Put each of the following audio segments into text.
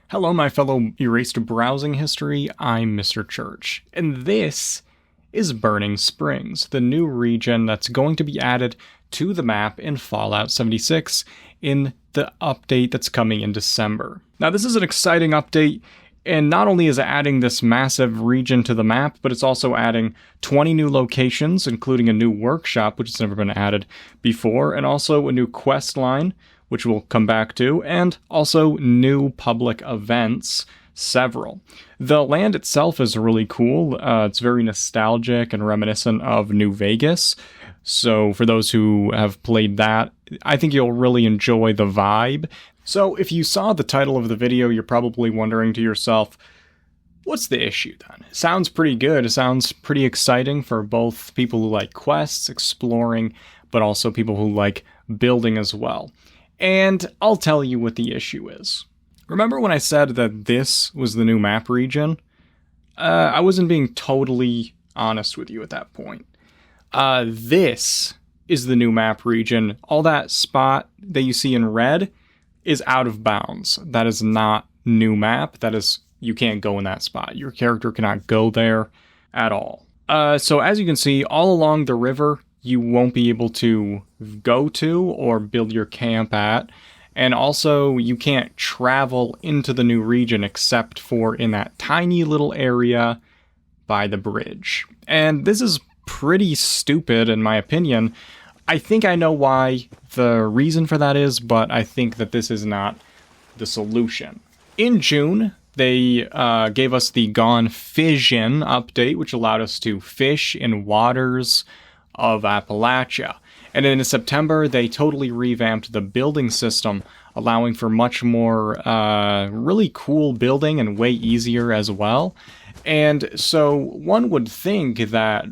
Hello, my fellow erased browsing history. I'm Mr. Church, and this is Burning Springs, the new region that's going to be added to the map in Fallout 76 in the update that's coming in December. Now, this is an exciting update, and not only is it adding this massive region to the map, but it's also adding 20 new locations, including a new workshop, which has never been added before, and also a new quest line, which we'll come back to, and also new public events, several. The land itself is really cool. It's very nostalgic and reminiscent of New Vegas. So for those who have played that, I think you'll really enjoy the vibe. So if you saw the title of the video, you're probably wondering to yourself, what's the issue then? It sounds pretty good. It sounds pretty exciting for both people who like quests, exploring, but also people who like building as well. And I'll tell you what the issue is. Remember when I said that this was the new map region? I wasn't being totally honest with you at that point. This is the new map region. All that spot that you see in red is out of bounds. That is not new map. That is, you can't go in that spot. Your character cannot go there at all. So as you can see, all along the river, you won't be able to go to or build your camp at. And also, you can't travel into the new region except for in that tiny little area by the bridge. And this is pretty stupid, in my opinion. I think I know why the reason for that is, but I think that this is not the solution. In June, they gave us the Gone Fission update, which allowed us to fish in waters of Appalachia. And then in September, they totally revamped the building system, allowing for much more really cool building and way easier as well. And so one would think that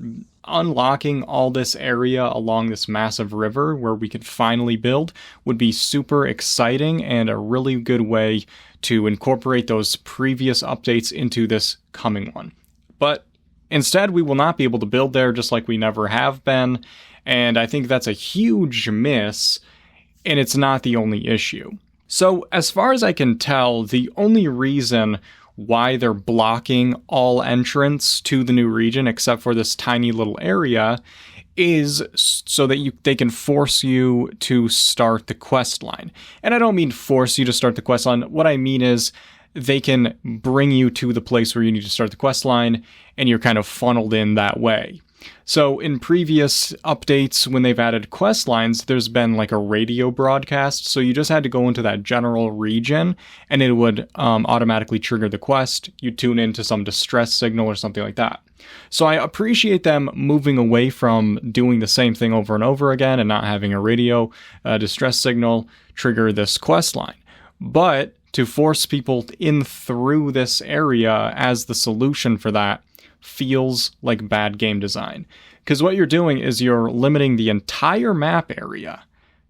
unlocking all this area along this massive river where we could finally build would be super exciting and a really good way to incorporate those previous updates into this coming one. But instead, we will not be able to build there just like we never have been, and I think that's a huge miss, and it's not the only issue. So, as far as I can tell, the only reason why they're blocking all entrance to the new region, except for this tiny little area, is so that they can force you to start the quest line. And I don't mean force you to start the quest line. What I mean is they can bring you to the place where you need to start the quest line, and you're kind of funneled in that way. So in previous updates, when they've added quest lines, there's been like a radio broadcast. So you just had to go into that general region, and it would automatically trigger the quest. You tune into some distress signal or something like that. So I appreciate them moving away from doing the same thing over and over again and not having a radio distress signal trigger this quest line. But to force people in through this area as the solution for that feels like bad game design. Because what you're doing is you're limiting the entire map area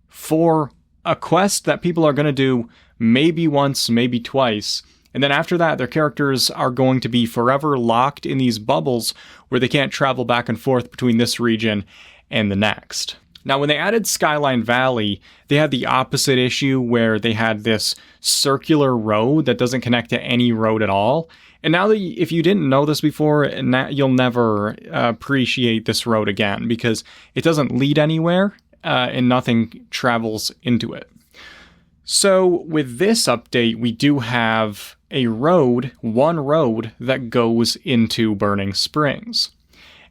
for a quest that people are going to do maybe once, maybe twice. And then after that, their characters are going to be forever locked in these bubbles where they can't travel back and forth between this region and the next. Now, when they added Skyline Valley, they had the opposite issue where they had this circular road that doesn't connect to any road at all. And now that if you didn't know this before, you'll never appreciate this road again because it doesn't lead anywhere and nothing travels into it. So with this update, we do have a road, one road that goes into Burning Springs.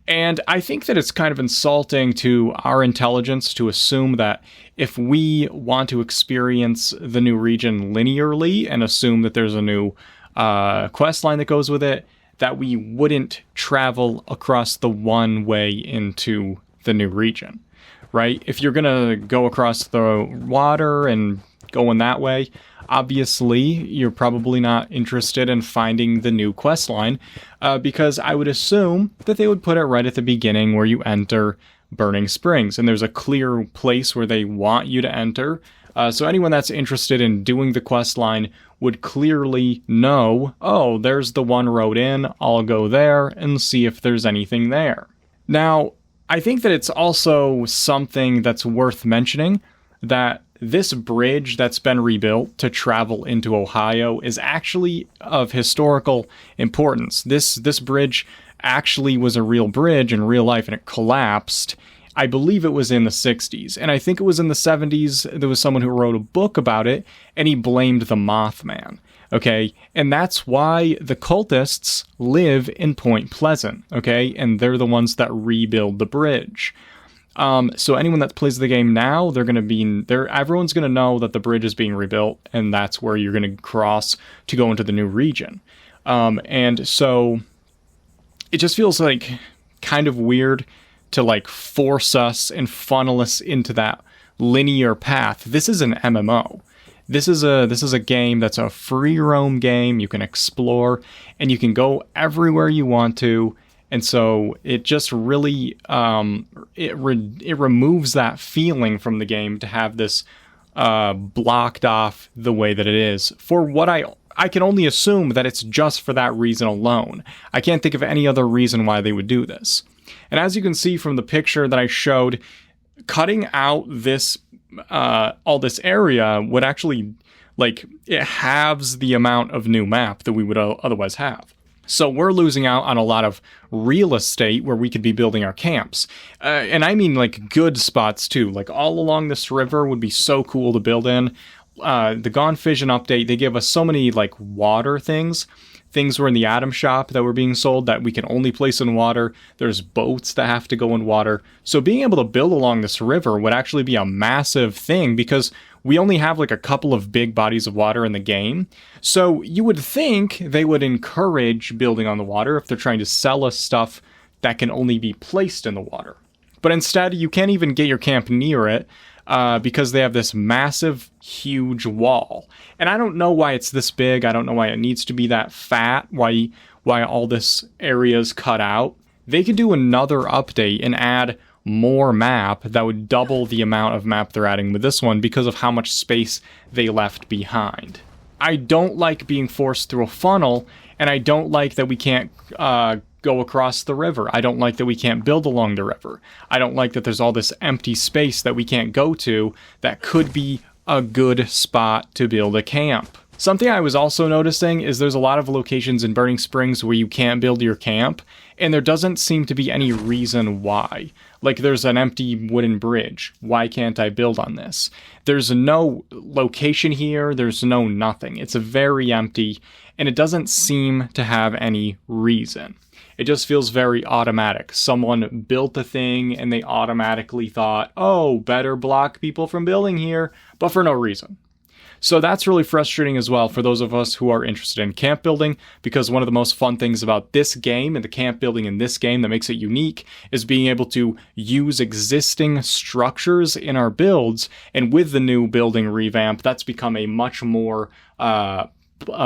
And I think that it's kind of insulting to our intelligence to assume that if we want to experience the new region linearly and assume that there's a new quest line that goes with it, that we wouldn't travel across the one way into the new region, right? If you're going to go across the water and go in that way, obviously, you're probably not interested in finding the new quest line because I would assume that they would put it right at the beginning where you enter Burning Springs. And there's a clear place where they want you to enter. So anyone that's interested in doing the quest line would clearly know, oh, there's the one road in, I'll go there and see if there's anything there. Now, I think that it's also something that's worth mentioning that this bridge that's been rebuilt to travel into Ohio is actually of historical importance. This bridge actually was a real bridge in real life, and it collapsed. I believe it was in the 60s, and I think it was in the 70s. There was someone who wrote a book about it, and he blamed the Mothman. Okay, and that's why the cultists live in Point Pleasant, okay, and they're the ones that rebuild the bridge. So anyone that plays the game now, everyone's gonna know that the bridge is being rebuilt, and that's where you're gonna cross to go into the new region. And so it just feels like kind of weird to like force us and funnel us into that linear path. This is an MMO. This is a game that's a free roam game. You can explore and you can go everywhere you want to. And so it just really it removes that feeling from the game to have this blocked off the way that it is. For what I can only assume that it's just for that reason alone. I can't think of any other reason why they would do this. And as you can see from the picture that I showed, cutting out this all this area would actually, like, it halves the amount of new map that we would otherwise have. So we're losing out on a lot of real estate where we could be building our camps. And I mean, like, good spots too. Like, all along this river would be so cool to build in. The Gone Fission update, they give us so many, like, water things. Things were in the Atom Shop that were being sold that we can only place in water. There's boats that have to go in water. So being able to build along this river would actually be a massive thing because we only have like a couple of big bodies of water in the game. So you would think they would encourage building on the water if they're trying to sell us stuff that can only be placed in the water. But instead, you can't even get your camp near it because they have this massive, huge wall. And I don't know why it's this big. I don't know why it needs to be that fat, why all this area is cut out. They could do another update and add more map that would double the amount of map they're adding with this one because of how much space they left behind. I don't like being forced through a funnel, and I don't like that we can't go across the river. I don't like that we can't build along the river. I don't like that there's all this empty space that we can't go to that could be a good spot to build a camp. Something I was also noticing is there's a lot of locations in Burning Springs where you can't build your camp, and there doesn't seem to be any reason why. Like, there's an empty wooden bridge. Why can't I build on this? There's no location here. There's no nothing. It's very empty, and it doesn't seem to have any reason. It just feels very automatic. Someone built the thing, and they automatically thought, oh, better block people from building here, but for no reason. So that's really frustrating as well for those of us who are interested in camp building, because one of the most fun things about this game and the camp building in this game that makes it unique is being able to use existing structures in our builds. And with the new building revamp, that's become a much more a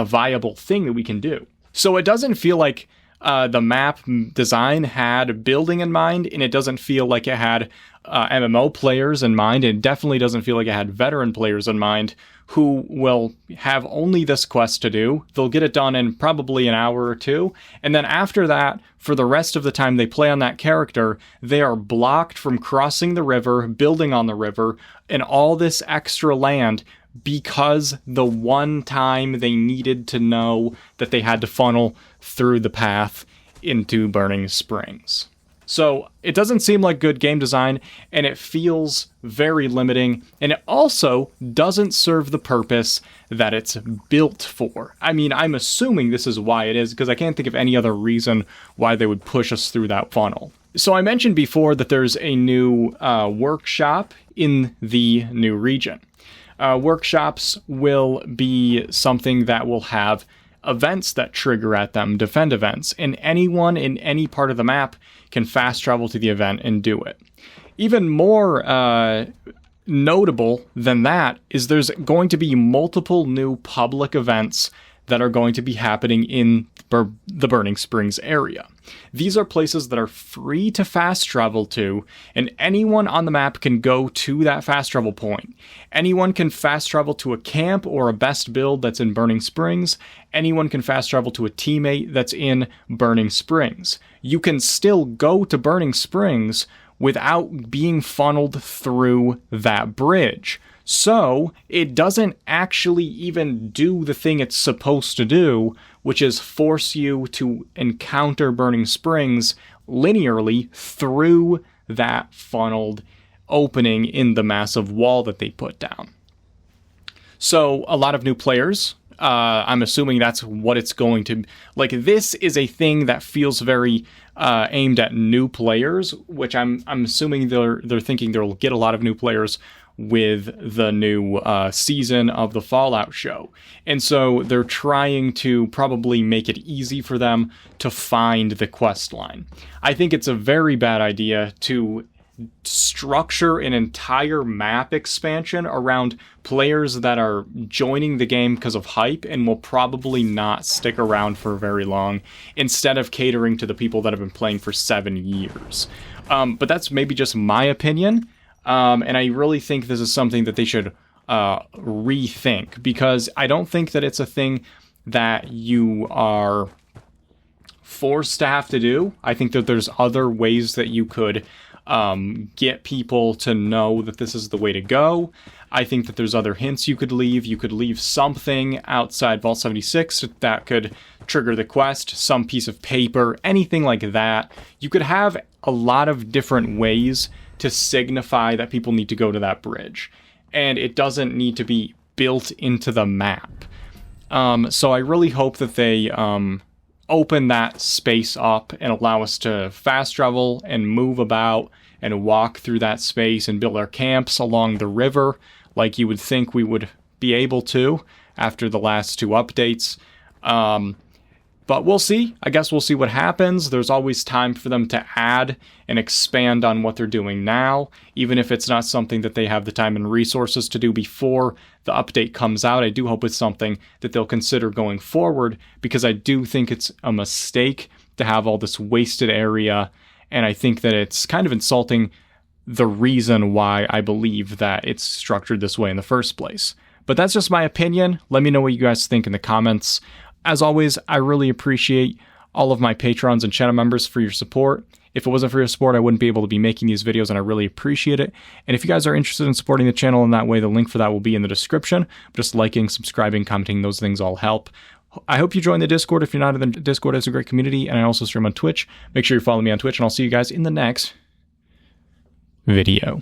viable thing that we can do. So it doesn't feel like the map design had building in mind, and it doesn't feel like it had MMO players in mind. It definitely doesn't feel like it had veteran players in mind who will have only this quest to do. They'll get it done in probably an hour or two, and then after that, for the rest of the time they play on that character, they are blocked from crossing the river, building on the river, and all this extra land because the one time they needed to know that they had to funnel through the path into Burning Springs. So it doesn't seem like good game design, and it feels very limiting, and it also doesn't serve the purpose that it's built for. I mean, I'm assuming this is why it is, because I can't think of any other reason why they would push us through that funnel. So I mentioned before that there's a new workshop in the new region. Workshops will be something that will have events that trigger at them, defend events, and anyone in any part of the map can fast travel to the event and do it. Even more notable than that is there's going to be multiple new public events that are going to be happening in the Burning Springs area. These are places that are free to fast travel to, and anyone on the map can go to that fast travel point. Anyone can fast travel to a camp or a best build that's in Burning Springs. Anyone can fast travel to a teammate that's in Burning Springs. You can still go to Burning Springs without being funneled through that bridge. So it doesn't actually even do the thing it's supposed to do, which is force you to encounter Burning Springs linearly through that funneled opening in the massive wall that they put down. So a lot of new players, I'm assuming that's what it's going to... Like, this is a thing that feels very aimed at new players, which I'm assuming they're thinking they'll get a lot of new players with the new season of the Fallout show. And so they're trying to probably make it easy for them to find the quest line. I think it's a very bad idea to structure an entire map expansion around players that are joining the game because of hype and will probably not stick around for very long, instead of catering to the people that have been playing for 7 years. But that's maybe just my opinion. And I really think this is something that they should rethink, because I don't think that it's a thing that you are forced to have to do. I think that there's other ways that you could get people to know that this is the way to go. I think that there's other hints you could leave. You could leave something outside Vault 76 that could trigger the quest, some piece of paper, anything like that. You could have a lot of different ways to signify that people need to go to that bridge. And it doesn't need to be built into the map. So I really hope that they open that space up and allow us to fast travel and move about and walk through that space and build our camps along the river like you would think we would be able to after the last 2 updates. But we'll see. I guess we'll see what happens. There's always time for them to add and expand on what they're doing now, even if it's not something that they have the time and resources to do before the update comes out. I do hope it's something that they'll consider going forward, because I do think it's a mistake to have all this wasted area, and I think that it's kind of insulting the reason why I believe that it's structured this way in the first place. But that's just my opinion. Let me know what you guys think in the comments. As always, I really appreciate all of my patrons and channel members for your support. If it wasn't for your support, I wouldn't be able to be making these videos, and I really appreciate it. And if you guys are interested in supporting the channel in that way, the link for that will be in the description. Just liking, subscribing, commenting, those things all help. I hope you join the Discord. If you're not in the Discord, it's a great community, and I also stream on Twitch. Make sure you follow me on Twitch, and I'll see you guys in the next video.